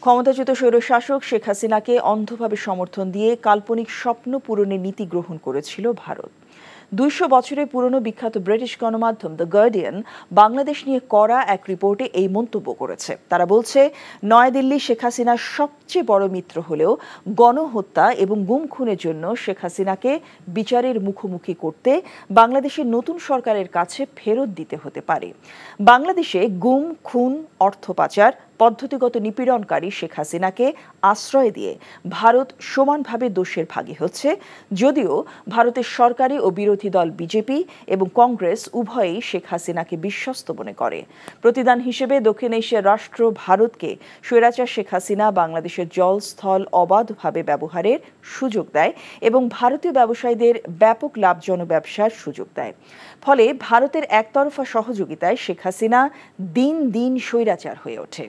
ক্ষমতাচ্যুত স্বৈরশাসক শেখ হাসিনাকে অন্ধভাবে সমর্থন দিয়ে কাল্পনিক স্বপ্ন পূরণের নীতি গ্রহণ করেছিল ভারত। ২০০ বছরের পুরনো বিখ্যাত ব্রিটিশ গণমাধ্যম দ্য গার্ডিয়ান বাংলাদেশ নিয়ে করা এক রিপোর্টে এই মন্তব্য করেছে। তারা বলছে, নয়াদিল্লি শেখ হাসিনার সবচেয়ে বড় মিত্র হলেও গণহত্যা এবং গুম খুনের জন্য শেখ হাসিনাকে বিচারের মুখোমুখি করতে বাংলাদেশের নতুন সরকারের কাছে ফেরত দিতে হতে পারে। বাংলাদেশে গুম, খুন, অর্থ পাচার, পদ্ধতিগত নিপীড়নকারী শেখ হাসিনাকে আশ্রয় দিয়ে ভারত সমানভাবে দোষের ভাগী হচ্ছে, যদিও ভারতের সরকারি ও বিরোধী দল বিজেপি এবং কংগ্রেস উভয়েই শেখ হাসিনাকে বিশ্বস্ত মনে করে। প্রতিদান হিসেবে দক্ষিণ এশিয়ার রাষ্ট্র ভারতকে স্বৈরাচার শেখ হাসিনা বাংলাদেশের জল স্থল অবাধভাবে ব্যবহারের সুযোগ দেয় এবং ভারতীয় ব্যবসায়ীদের ব্যাপক লাভজনক ব্যবসার সুযোগ দেয়। ফলে ভারতের একতরফা সহযোগিতায় শেখ হাসিনা দিন দিন স্বৈরাচার হয়ে ওঠে।